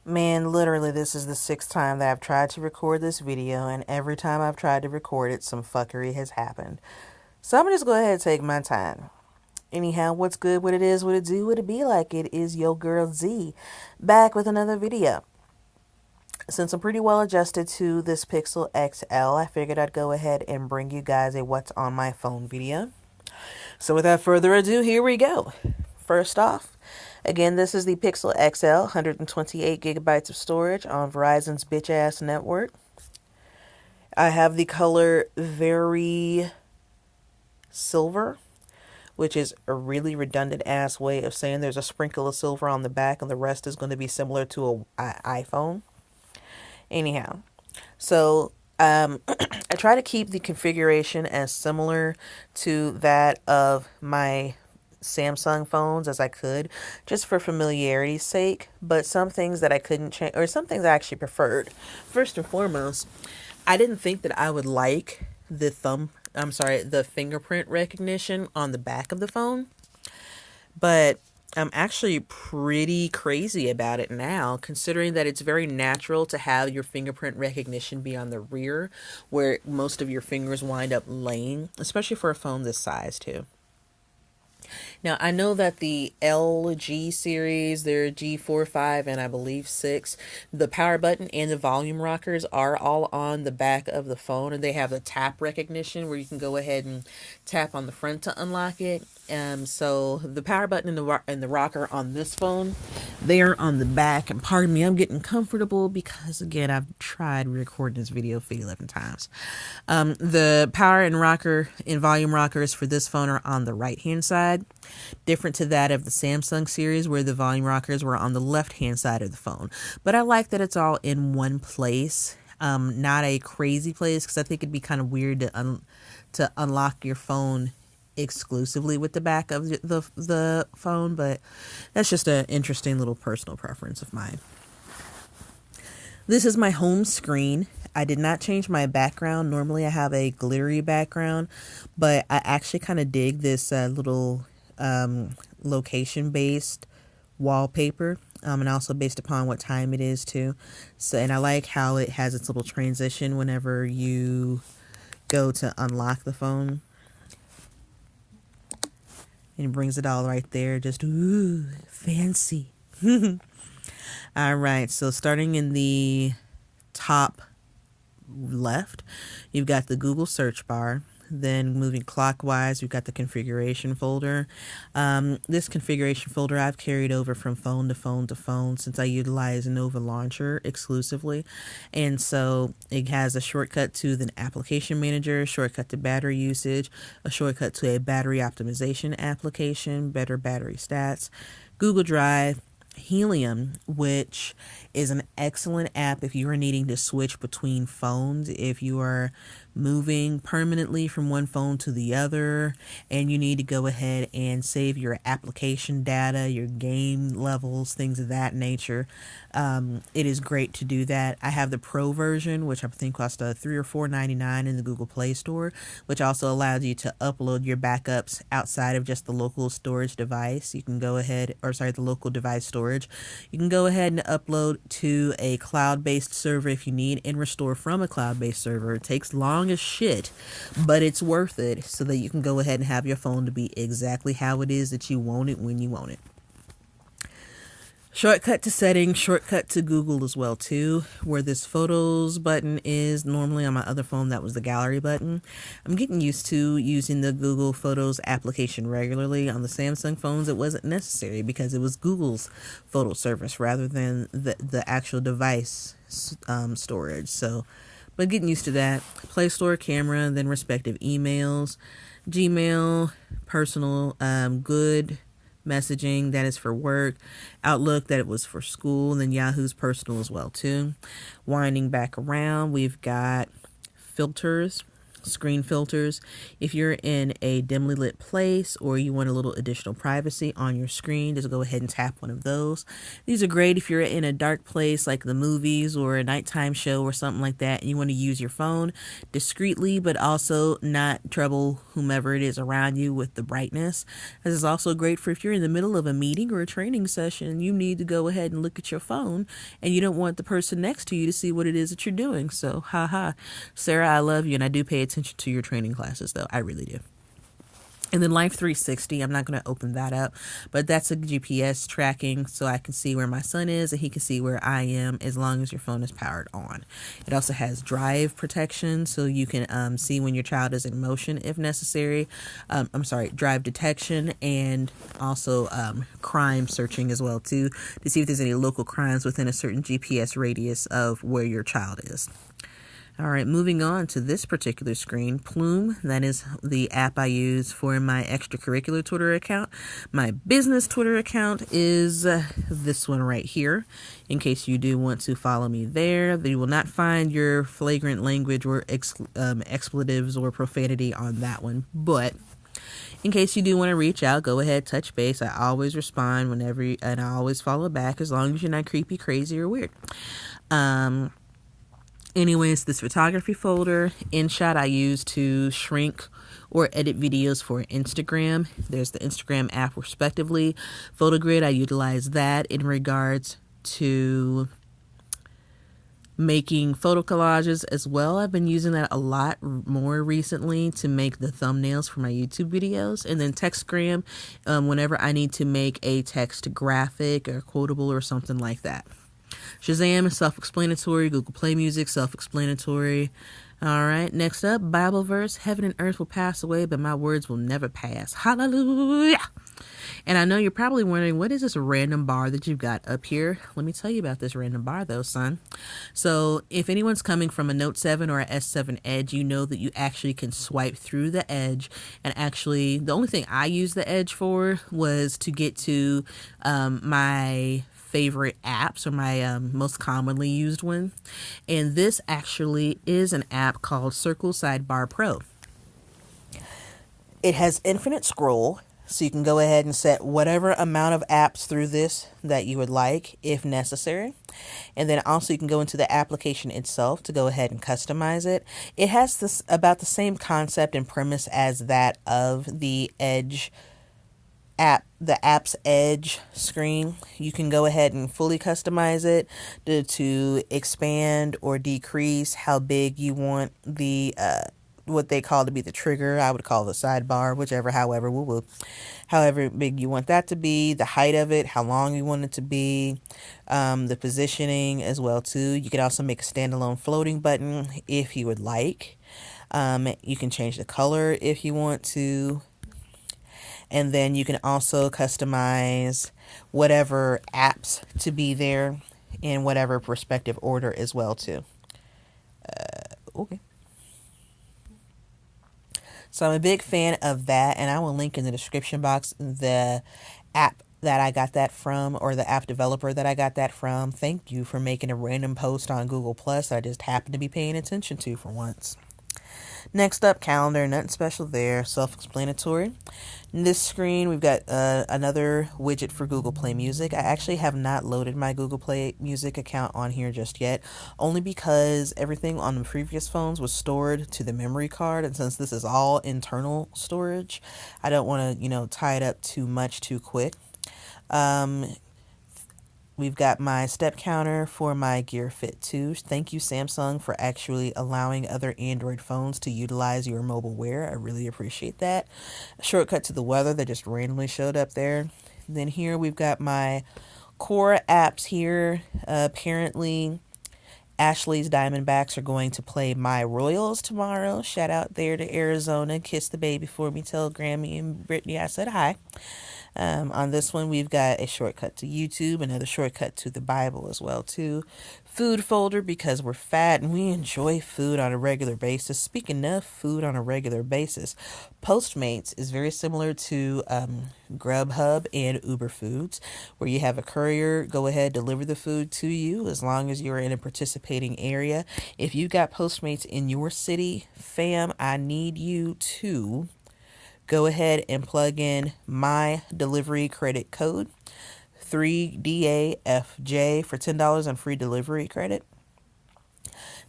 Man, literally, this is the sixth time that I've tried to record this video, and every time I've tried to record it, some fuckery has happened. So I'm gonna just go ahead and take my time. Anyhow, what's good, what it is, what it do, what it be like? It is your girl Z, back with another video. Since I'm pretty well adjusted to this Pixel XL, I figured I'd go ahead and bring you guys a what's on my phone video. So without further ado, here we go. First off, again, this is the Pixel XL, 128 gigabytes of storage on Verizon's bitch ass network. I have the color Very Silver, which is a really redundant ass way of saying there's a sprinkle of silver on the back and the rest is going to be similar to a iPhone. Anyhow, so I try to keep the configuration as similar to that of my Samsung phones as I could, just for familiarity's sake, but some things that I couldn't change, or some things I actually preferred. First and foremost, I didn't think that I would like the fingerprint recognition on the back of the phone, but I'm actually pretty crazy about it now, considering that it's very natural to have your fingerprint recognition be on the rear, where most of your fingers wind up laying, especially for a phone this size too. Now, I know that the LG series, their G4, 5, and I believe 6, the power button and the volume rockers are all on the back of the phone, and they have the tap recognition where you can go ahead and tap on the front to unlock it. So the power button and the rocker on this phone, they are on the back. And pardon me, I'm getting comfortable because, again, I've tried recording this video for 11 times. The power and rocker and volume rockers for this phone are on the right-hand side, different to that of the Samsung series where the volume rockers were on the left-hand side of the phone. But I like that it's all in one place, not a crazy place, because I think it'd be kind of weird to unlock your phone exclusively with the back of the phone, but that's just an interesting little personal preference of mine. This is my home screen. I did not change my background. Normally I have a glittery background, but I actually kind of dig this little location-based wallpaper, and also based upon what time it is too. So, and I like how it has its little transition whenever you go to unlock the phone. And it brings it all right there. Just, ooh, fancy. All right, so starting in the top left, you've got the Google search bar. Then moving clockwise, we've got the configuration folder. This configuration folder I've carried over from phone to phone to phone since I utilize Nova Launcher exclusively. And so it has a shortcut to the application manager, shortcut to battery usage, a shortcut to a battery optimization application, better battery stats, Google Drive, Helium, which is an excellent app if you are needing to switch between phones, if you are moving permanently from one phone to the other and you need to go ahead and save your application data, your game levels, things of that nature. It is great to do that. I have the Pro version, which I think costs $3 or $4.99 in the Google Play Store, which also allows you to upload your backups outside of just the local storage device. You can go ahead, the local device storage. You can go ahead and upload to a cloud-based server if you need, and restore from a cloud-based server. It takes long as shit, but it's worth it so that you can go ahead and have your phone to be exactly how it is that you want it when you want it. Shortcut to settings, shortcut to Google as well too, where this photos button is. Normally on my other phone that was the gallery button. I'm getting used to using the Google Photos application regularly. On the Samsung phones it wasn't necessary because it was Google's photo service rather than the actual device storage. So, but getting used to that. Play Store, camera, then respective emails, Gmail, personal, good messaging, that is for work, Outlook, that it was for school, and then Yahoo's personal as well too. Winding back around, we've got filters. screen filters. If you're in a dimly lit place or you want a little additional privacy on your screen, just go ahead and tap one of those. These are great if you're in a dark place like the movies or a nighttime show or something like that, and you want to use your phone discreetly but also not trouble whomever it is around you with the brightness. This is also great for if you're in the middle of a meeting or a training session and you need to go ahead and look at your phone and you don't want the person next to you to see what it is that you're doing. So haha, Sarah, I love you, and I do pay attention to your training classes though. I really do. And then Life 360, I'm not going to open that up, but that's a GPS tracking so I can see where my son is and he can see where I am as long as your phone is powered on. It also has drive protection so you can see when your child is in motion if necessary. Drive detection, and also crime searching as well too, to see if there's any local crimes within a certain GPS radius of where your child is. All right, moving on to this particular screen, Plume. That is the app I use for my extracurricular Twitter account. My business Twitter account is this one right here. In case you do want to follow me there, you will not find your flagrant language or expletives or profanity on that one. But in case you do want to reach out, go ahead, touch base. I always respond and I always follow back as long as you're not creepy, crazy, or weird. Anyways, this photography folder, InShot, I use to shrink or edit videos for Instagram. There's the Instagram app respectively. PhotoGrid, I utilize that in regards to making photo collages as well. I've been using that a lot more recently to make the thumbnails for my YouTube videos. And then TextGram, whenever I need to make a text graphic or quotable or something like that. Shazam is self-explanatory. Google Play Music, self-explanatory. All right, next up, Bible verse. Heaven and earth will pass away, but my words will never pass. Hallelujah. And I know you're probably wondering, what is this random bar that you've got up here? Let me tell you about this random bar though, son. So if anyone's coming from a Note 7 or a S7 Edge, you know that you actually can swipe through the edge. And actually, the only thing I used the edge for was to get to my favorite apps, or my most commonly used one. And this actually is an app called Circle Sidebar Pro. It has infinite scroll, so you can go ahead and set whatever amount of apps through this that you would like if necessary. And then also you can go into the application itself to go ahead and customize it. It has this about the same concept and premise as that of the Edge app, the app's Edge screen. You can go ahead and fully customize it to expand or decrease how big you want the what they call to be the trigger. I would call the sidebar, whichever, however big you want that to be, the height of it, how long you want it to be, the positioning as well too. You could also make a standalone floating button if you would like. You can change the color if you want to. And then you can also customize whatever apps to be there in whatever respective order as well too. Okay. So I'm a big fan of that, and I will link in the description box the app that I got that from, or the app developer that I got that from. Thank you for making a random post on Google Plus I just happened to be paying attention to for once. Next up, calendar. Nothing special there. Self-explanatory. In this screen, we've got another widget for Google Play Music. I actually have not loaded my Google Play Music account on here just yet, only because everything on the previous phones was stored to the memory card, and since this is all internal storage, I don't want to, tie it up too much too quick. We've got my step counter for my Gear Fit 2. Thank you, Samsung, for actually allowing other Android phones to utilize your mobile wear. I really appreciate that. A shortcut to the weather that just randomly showed up there. Then here we've got my core apps here. Apparently, Ashley's Diamondbacks are going to play my Royals tomorrow. Shout out there to Arizona. Kiss the baby for me. Tell Grammy and Brittany I said hi. On this one, we've got a shortcut to YouTube, another shortcut to the Bible as well too. Food folder because we're fat and we enjoy food on a regular basis. Speaking of food on a regular basis, Postmates is very similar to Grubhub and Uber Foods, where you have a courier go ahead deliver the food to you as long as you're in a participating area. If you got Postmates in your city, fam, I need you to go ahead and plug in my delivery credit code 3DAFJ for $10 on free delivery credit.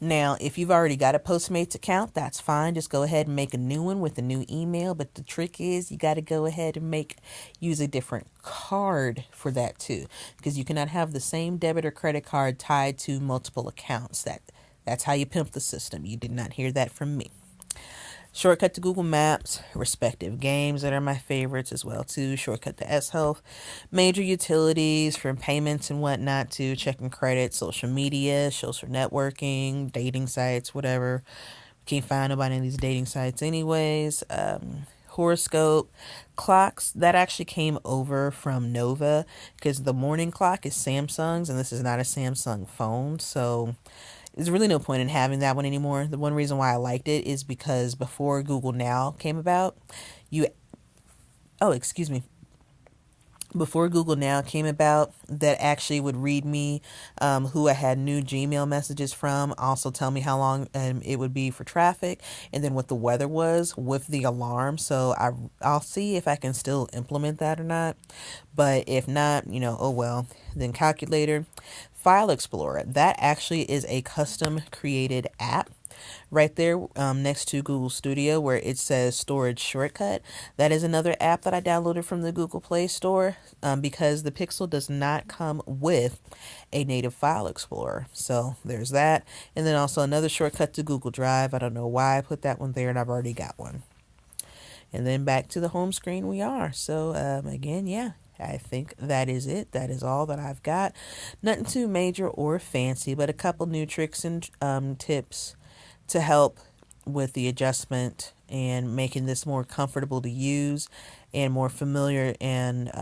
Now, if you've already got a Postmates account, that's fine. Just go ahead and make a new one with a new email. But the trick is you got to go ahead and use a different card for that too, because you cannot have the same debit or credit card tied to multiple accounts. That's how you pimp the system. You did not hear that from me. Shortcut to Google Maps, respective games that are my favorites as well too. Shortcut to S-Health, major utilities from payments and whatnot to checking credit, social media, social networking, dating sites, whatever. Can't find nobody in these dating sites anyways. Horoscope, clocks that actually came over from Nova because the morning clock is Samsung's and this is not a Samsung phone, so there's really no point in having that one anymore. The one reason why I liked it is because before Google Now came about, before Google Now came about, that actually would read me who I had new Gmail messages from, also tell me how long it would be for traffic, and then what the weather was with the alarm. So I'll see if I can still implement that or not. But if not, oh well. Then calculator, File Explorer. That actually is a custom created app right there next to Google Studio where it says storage shortcut. That is another app that I downloaded from the Google Play Store because the Pixel does not come with a native file explorer. So there's that. And then also another shortcut to Google Drive. I don't know why I put that one there and I've already got one. And then back to the home screen we are. So again, yeah. I think that is it. That is all that I've got. Nothing too major or fancy, but a couple new tricks and tips to help with the adjustment and making this more comfortable to use and more familiar and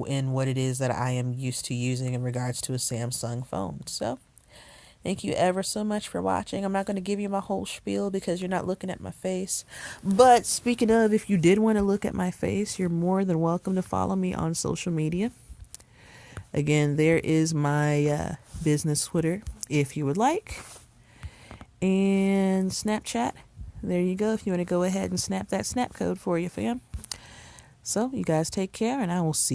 in what it is that I am used to using in regards to a Samsung phone. So thank you ever so much for watching. I'm not going to give you my whole spiel because you're not looking at my face. But speaking of, if you did want to look at my face, you're more than welcome to follow me on social media. Again, there is my business Twitter if you would like. And Snapchat. There you go if you want to go ahead and snap that snap code for you, fam. So you guys take care and I will see you.